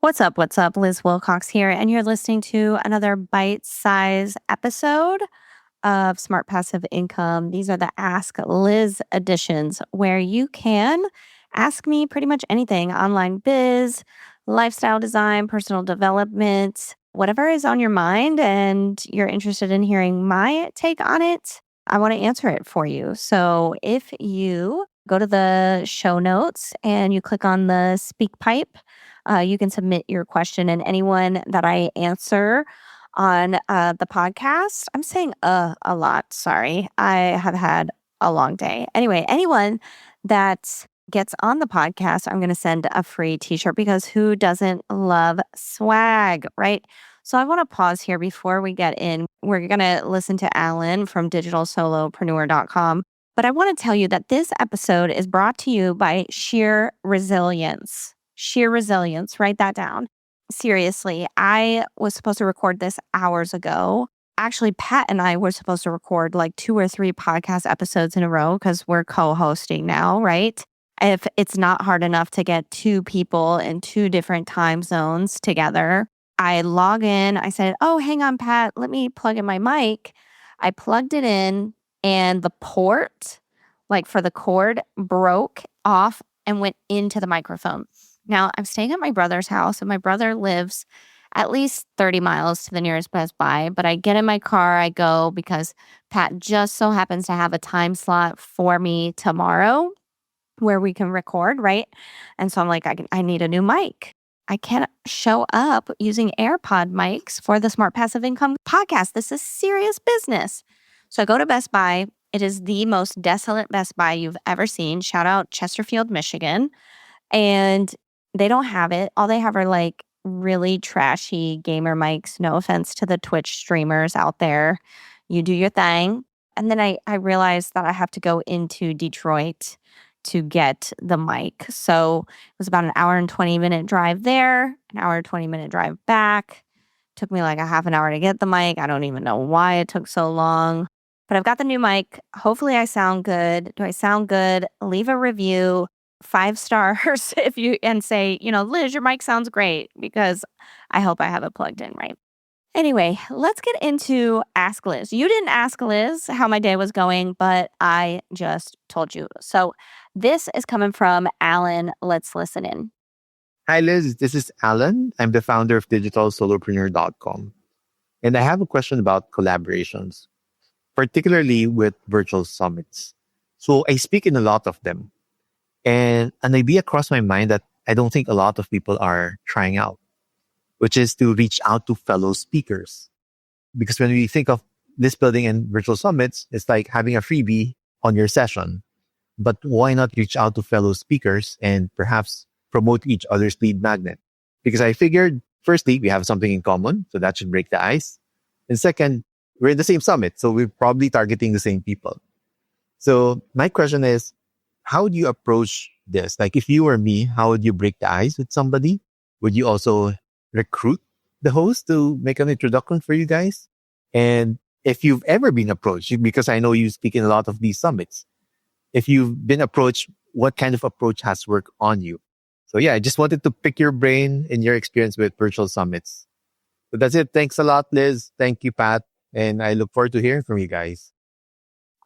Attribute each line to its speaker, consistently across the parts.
Speaker 1: What's up? What's up? Liz Wilcox here, and you're listening to another bite size episode of Smart Passive Income. These are the Ask Liz editions where you can ask me pretty much anything: online biz, lifestyle design, personal development, whatever is on your mind and you're interested in hearing my take on it. I want to answer it for you. So if you go to the show notes and you click on the speak pipe, you can submit your question, and anyone that I answer on the podcast. I'm saying a lot. Sorry. I have had a long day. Anyway, anyone that gets on the podcast, I'm going to send a free t-shirt because who doesn't love swag, right? So I want to pause here before we get in. We're going to listen to Alan from digitalsolopreneur.com. But I want to tell you that this episode is brought to you by Sheer Resilience. Sheer Resilience. Write that down. Seriously, I was supposed to record this hours ago. Actually, Pat and I were supposed to record like 2 or 3 podcast episodes in a row because we're co-hosting now, right? If it's not hard enough to get 2 people in 2 different time zones together, I log in. I said, "Oh, hang on, Pat, let me plug in my mic." I plugged it in and the port, like for the cord, broke off and went into the microphone. Now, I'm staying at my brother's house, and my brother lives at least 30 miles to the nearest Best Buy. But I get in my car, I go because Pat just so happens to have a time slot for me tomorrow where we can record, right? And so I'm like, I need a new mic. I can't show up using AirPod mics for the Smart Passive Income podcast. This is serious business. So I go to Best Buy. It is the most desolate Best Buy you've ever seen. Shout out Chesterfield, Michigan. And they don't have it. All they have are like really trashy gamer mics. No offense to the Twitch streamers out there. You do your thing. And then I realized that I have to go into Detroit to get the mic. So it was about an hour and 20-minute drive there, an hour and 20-minute drive back. Took me like a half an hour to get the mic. I don't even know why it took so long. But I've got the new mic. Hopefully I sound good. Do I sound good? Leave a review. 5 stars if you and say, Liz, your mic sounds great, because I hope I have it plugged in right. Anyway, let's get into Ask Liz. You didn't ask Liz how my day was going, but I just told you. So this is coming from Alan. Let's listen in.
Speaker 2: Hi, Liz. This is Alan. I'm the founder of digitalsolopreneur.com. And I have a question about collaborations, particularly with virtual summits. So I speak in a lot of them. And an idea crossed my mind that I don't think a lot of people are trying out, which is to reach out to fellow speakers. Because when we think of list building and virtual summits, it's like having a freebie on your session. But why not reach out to fellow speakers and perhaps promote each other's lead magnet? Because I figured, firstly, we have something in common, so that should break the ice. And second, we're in the same summit, so we're probably targeting the same people. So my question is, how do you approach this? Like if you were me, how would you break the ice with somebody? Would you also recruit the host to make an introduction for you guys? And if you've ever been approached, because I know you speak in a lot of these summits, if you've been approached, what kind of approach has worked on you? So yeah, I just wanted to pick your brain in your experience with virtual summits. So that's it. Thanks a lot, Liz. Thank you, Pat. And I look forward to hearing from you guys.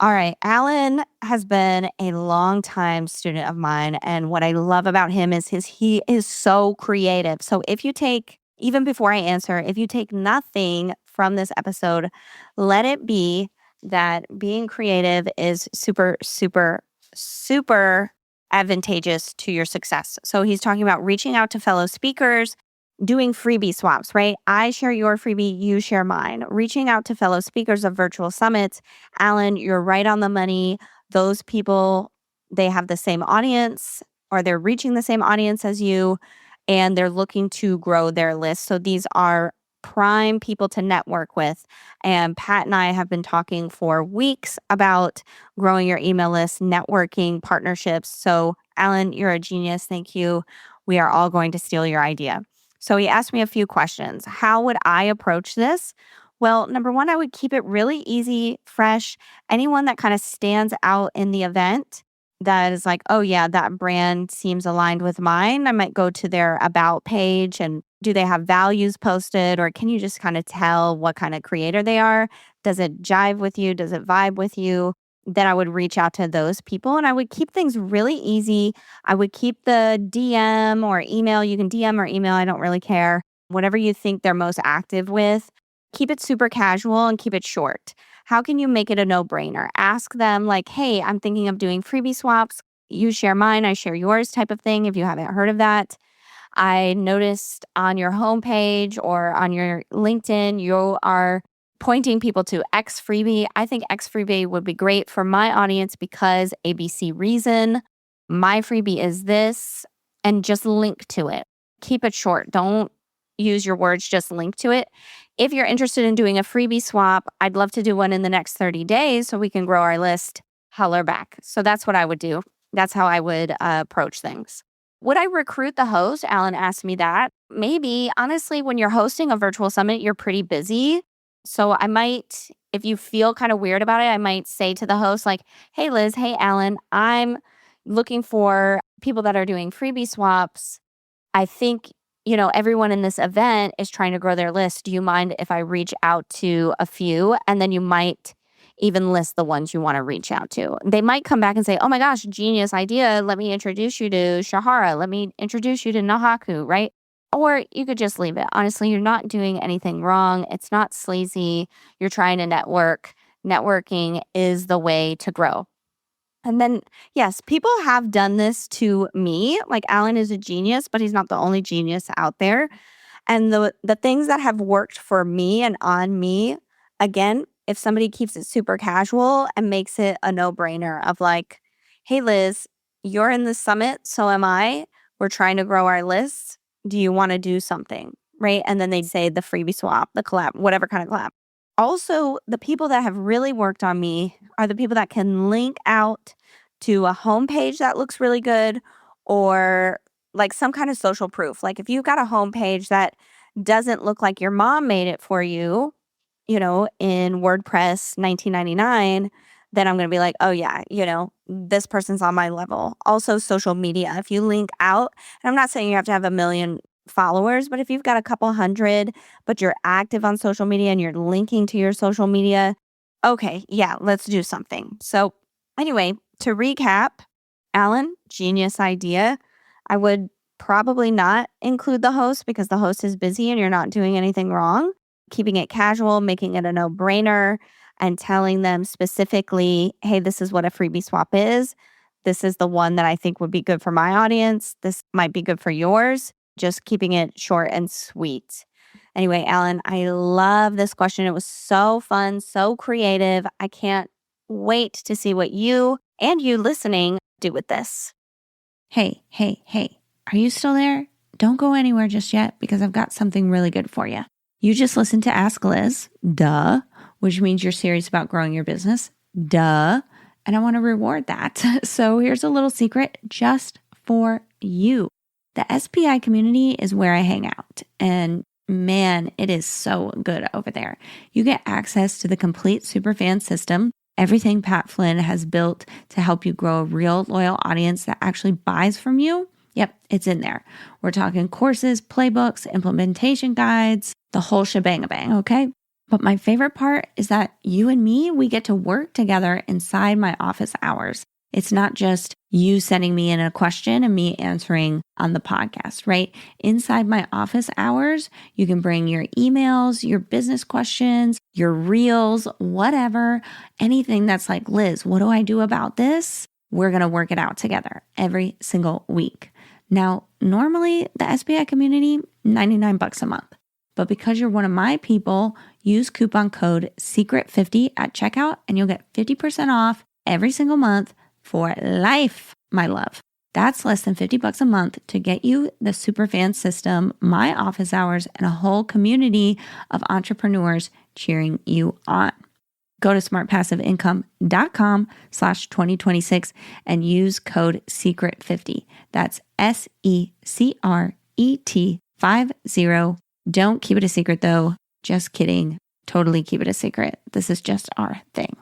Speaker 1: All right. Alan has been a longtime student of mine. And what I love about him is he is so creative. So if you take, even before I answer, if you take nothing from this episode, let it be that being creative is super, super, super advantageous to your success. So he's talking about reaching out to fellow speakers, doing freebie swaps, right? I share your freebie, you share mine. Reaching out to fellow speakers of virtual summits. Alan, you're right on the money. Those people, they have the same audience, or they're reaching the same audience as you, and they're looking to grow their list. So these are prime people to network with. And Pat and I have been talking for weeks about growing your email list, networking, partnerships. So Alan, you're a genius. Thank you. We are all going to steal your idea. So he asked me a few questions. How would I approach this? Well, number one, I would keep it really easy, fresh. Anyone that kind of stands out in the event, that is like, oh yeah, that brand seems aligned with mine. I might go to their about page and do they have values posted, or can you just kind of tell what kind of creator they are? Does it jive with you? Does it vibe with you? Then I would reach out to those people and I would keep things really easy. I would keep the DM or email. You can DM or email. I don't really care. Whatever you think they're most active with, keep it super casual and keep it short. How can you make it a no-brainer? Ask them like, hey, I'm thinking of doing freebie swaps. You share mine, I share yours type of thing if you haven't heard of that. I noticed on your homepage or on your LinkedIn, you are pointing people to X freebie. I think X freebie would be great for my audience because ABC reason. My freebie is this, and just link to it. Keep it short. Don't use your words, just link to it. If you're interested in doing a freebie swap, I'd love to do one in the next 30 days so we can grow our list. Holler back. So that's what I would do. That's how I would approach things. Would I recruit the host? Alan asked me that. Maybe. Honestly, when you're hosting a virtual summit, you're pretty busy. So I might, if you feel kind of weird about it, I might say to the host, like, hey, Liz, hey, Alan, I'm looking for people that are doing freebie swaps. I think, everyone in this event is trying to grow their list. Do you mind if I reach out to a few? And then you might even list the ones you want to reach out to. They might come back and say, oh my gosh, genius idea. Let me introduce you to Shahara. Let me introduce you to Nahaku, right? Or you could just leave it. Honestly, you're not doing anything wrong. It's not sleazy. You're trying to network. Networking is the way to grow. And then, yes, people have done this to me. Like Alan is a genius, but he's not the only genius out there. And the things that have worked for me and on me, again, if somebody keeps it super casual and makes it a no-brainer of like, hey, Liz, you're in the summit, so am I. We're trying to grow our lists. Do you want to do something? Right. And then they'd say the freebie swap, the collab, whatever kind of collab. Also, the people that have really worked on me are the people that can link out to a homepage that looks really good or like some kind of social proof. Like if you've got a homepage that doesn't look like your mom made it for you, in WordPress 1999, then I'm going to be like, oh yeah, this person's on my level. Also social media. If you link out, and I'm not saying you have to have 1 million followers, but if you've got a couple hundred, but you're active on social media and you're linking to your social media, okay, yeah, let's do something. So anyway, to recap, Alan, genius idea. I would probably not include the host because the host is busy and you're not doing anything wrong. Keeping it casual, making it a no-brainer, and telling them specifically, hey, this is what a freebie swap is. This is the one that I think would be good for my audience. This might be good for yours. Just keeping it short and sweet. Anyway, Alan, I love this question. It was so fun, so creative. I can't wait to see what you and you listening do with this. Hey, hey, hey, are you still there? Don't go anywhere just yet because I've got something really good for you. You just listened to Ask Liz, duh, which means you're serious about growing your business, duh, and I want to reward that. So here's a little secret just for you. The SPI community is where I hang out, and man, it is so good over there. You get access to the complete superfan system, everything Pat Flynn has built to help you grow a real loyal audience that actually buys from you. Yep, it's in there. We're talking courses, playbooks, implementation guides, the whole shebang-a-bang, okay? But my favorite part is that you and me, we get to work together inside my office hours. It's not just you sending me in a question and me answering on the podcast, right? Inside my office hours, you can bring your emails, your business questions, your reels, whatever, anything that's like, Liz, what do I do about this? We're going to work it out together every single week. Now, normally the SPI community, $99 a month. But because you're one of my people, use coupon code SECRET50 at checkout and you'll get 50% off every single month for life, my love. That's less than $50 a month to get you the Superfan system, my office hours, and a whole community of entrepreneurs cheering you on. Go to smartpassiveincome.com/2026 and use code SECRET50. That's SECRET50. Don't keep it a secret though. Just kidding. Totally keep it a secret. This is just our thing.